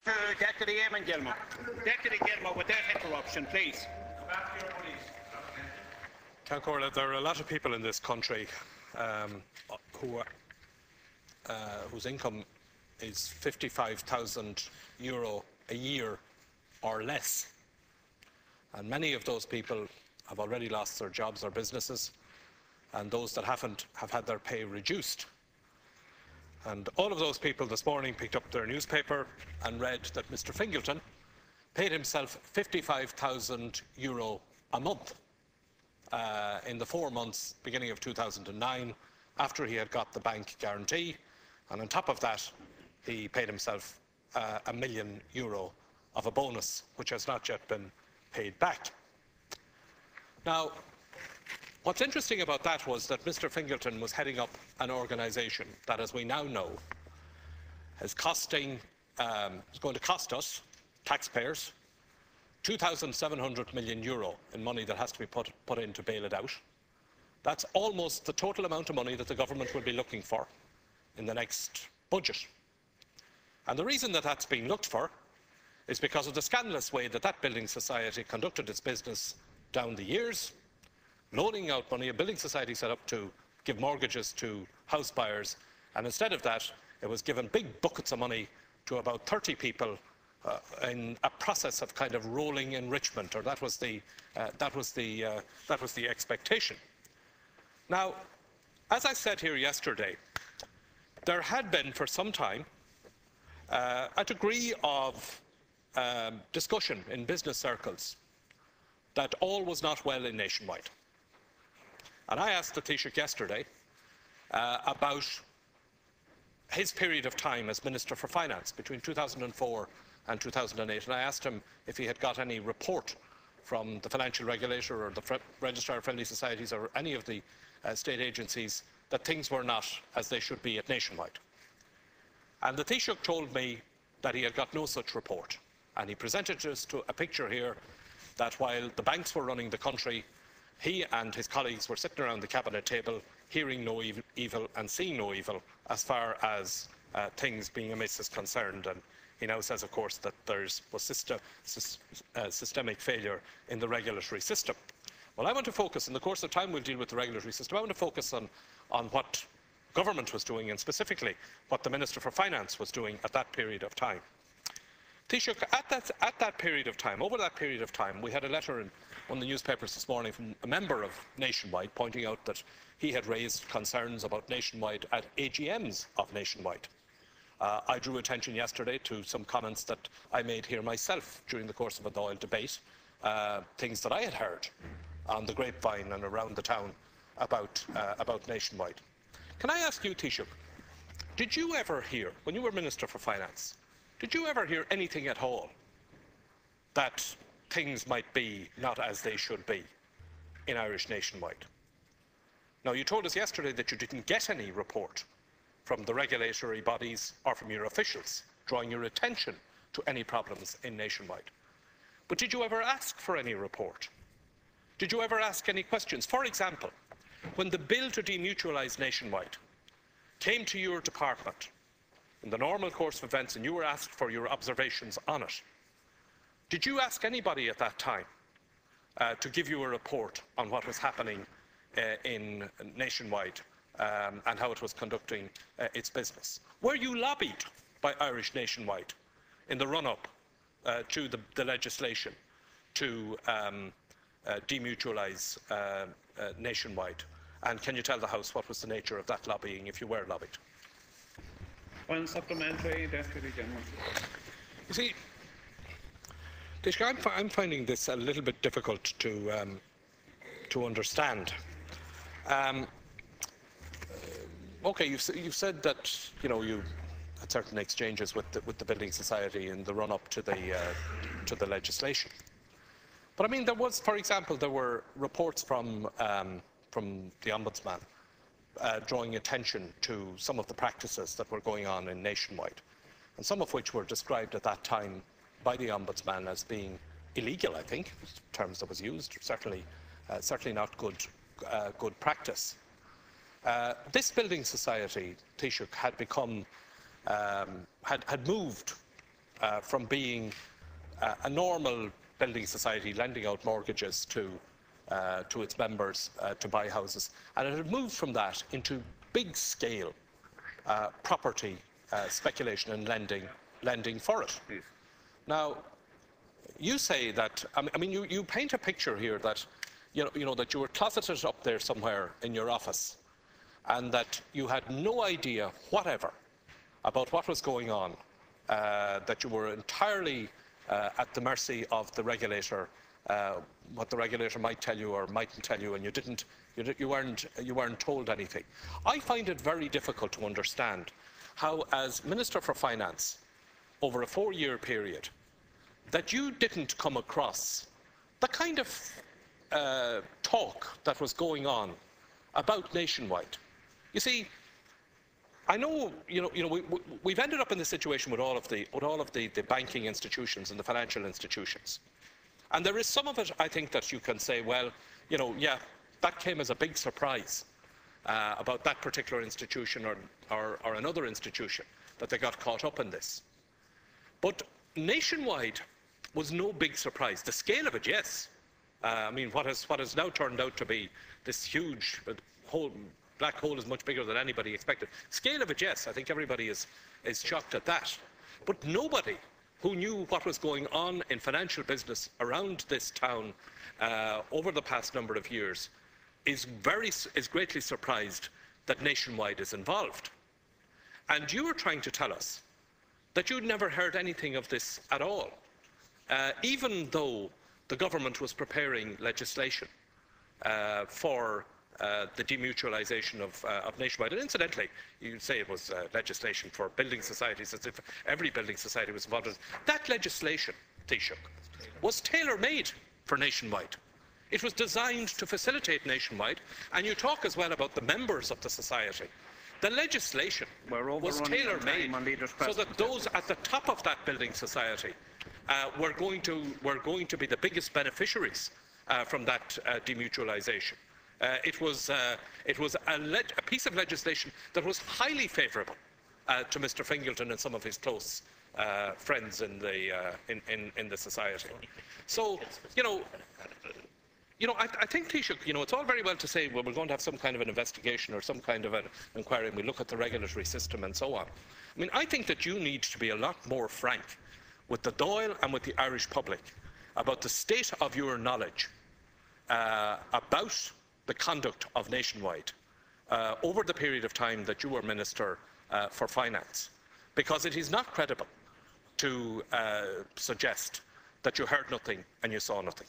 Deputy Éireann Gilmore. Deputy Gilmore, without interruption, please. Count there are a lot of people in this country whose income is €55,000 a year or less. And many of those people have already lost their jobs or businesses, and those that haven't have had their pay reduced. And all of those people this morning picked up their newspaper and read that Mr. Fingleton paid himself €55,000 a month in the 4 months beginning of 2009 after he had got the bank guarantee, and on top of that he paid himself €1 million of a bonus which has not yet been paid back. Now, what's interesting about that was that Mr. Fingleton was heading up an organisation that, as we now know, is going to cost us, taxpayers, €2,700 million in money that has to be put in to bail it out. That's almost the total amount of money that the government will be looking for in the next budget. And the reason that that's being looked for is because of the scandalous way that that building society conducted its business down the years, loaning out money, a building society set up to give mortgages to house buyers, and instead of that, it was given big buckets of money to about 30 people in a process of kind of rolling enrichment, or that was the expectation. Now, as I said here yesterday, there had been for some time a degree of discussion in business circles that all was not well in Nationwide. And I asked the Taoiseach yesterday about his period of time as Minister for Finance between 2004 and 2008, and I asked him if he had got any report from the financial regulator or the Registrar of Friendly Societies or any of the state agencies that things were not as they should be at Nationwide. And the Taoiseach told me that he had got no such report, and he presented us to a picture here that while the banks were running the country, he and his colleagues were sitting around the cabinet table hearing no evil and seeing no evil as far as things being amiss is concerned. And he now says, of course, that there was systemic failure in the regulatory system. Well, I want to focus, in the course of time we'll deal with the regulatory system, I want to focus on what government was doing, and specifically what the Minister for Finance was doing at that period of time. Taoiseach, at that period of time, over that period of time, we had a letter in one of the newspapers this morning from a member of Nationwide pointing out that he had raised concerns about Nationwide at AGMs of Nationwide. I drew attention yesterday to some comments that I made here myself during the course of a Dáil debate, things that I had heard on the grapevine and around the town about Nationwide. Can I ask you, Taoiseach, did you ever hear, when you were Minister for Finance, did you ever hear anything at all that things might be not as they should be in Irish Nationwide? Now, you told us yesterday that you didn't get any report from the regulatory bodies or from your officials drawing your attention to any problems in Nationwide. But did you ever ask for any report? Did you ever ask any questions? For example, when the bill to demutualise Nationwide came to your department in the normal course of events and you were asked for your observations on it, did you ask anybody at that time to give you a report on what was happening in Nationwide and how it was conducting its business? Were you lobbied by Irish Nationwide in the run-up to the legislation to demutualise Nationwide? And can you tell the House what was the nature of that lobbying if you were lobbied? One supplementary, Deputy General. You see, Taoiseach, I'm finding this a little bit difficult to understand. Okay, you've said that you had certain exchanges with the building society in the run-up to the legislation. But I mean, there was, for example, there were reports from the Ombudsman drawing attention to some of the practices that were going on in Nationwide, and some of which were described at that time by the Ombudsman as being illegal, I think, terms that was used, certainly not good practice. This building society, Taoiseach, had become, had moved from being a normal building society lending out mortgages to its members to buy houses, and it had moved from that into big-scale property speculation and lending for it. Please. Now, you say that, I mean, you paint a picture here that, you know, that you were closeted up there somewhere in your office, and that you had no idea whatever about what was going on, that you were entirely at the mercy of the regulator, what the regulator might tell you or mightn't tell you, and you weren't told anything. I find it very difficult to understand how, as Minister for Finance, over a 4-year period, that you didn't come across the kind of talk that was going on about Nationwide. You see, I know, we've ended up in this situation with all of the banking institutions and the financial institutions, and there is some of it, I think, that you can say, well, yeah, that came as a big surprise about that particular institution or another institution, that they got caught up in this. But Nationwide was no big surprise. The scale of it, yes. I mean, what has now turned out to be this huge black hole is much bigger than anybody expected. Scale of it, yes. I think everybody is shocked at that. But nobody who knew what was going on in financial business around this town over the past number of years is greatly surprised that Nationwide is involved. And you were trying to tell us that you'd never heard anything of this at all, even though the government was preparing legislation for the demutualisation of Nationwide. And incidentally, you'd say it was legislation for building societies, as if every building society was involved in it. That legislation, Taoiseach, was tailor-made for Nationwide. It was designed to facilitate Nationwide, and you talk as well about the members of the society. The legislation was tailor-made so that those at the top of that building society were going to be the biggest beneficiaries from that demutualisation. It was a piece of legislation that was highly favourable to Mr. Fingleton and some of his close friends in the society. So, I think, Taoiseach, it's all very well to say, well, we're going to have some kind of an investigation or some kind of an inquiry, and we look at the regulatory system and so on. I mean, I think that you need to be a lot more frank with the Dáil and with the Irish public about the state of your knowledge about the conduct of Nationwide over the period of time that you were Minister for Finance, because it is not credible to suggest that you heard nothing and you saw nothing.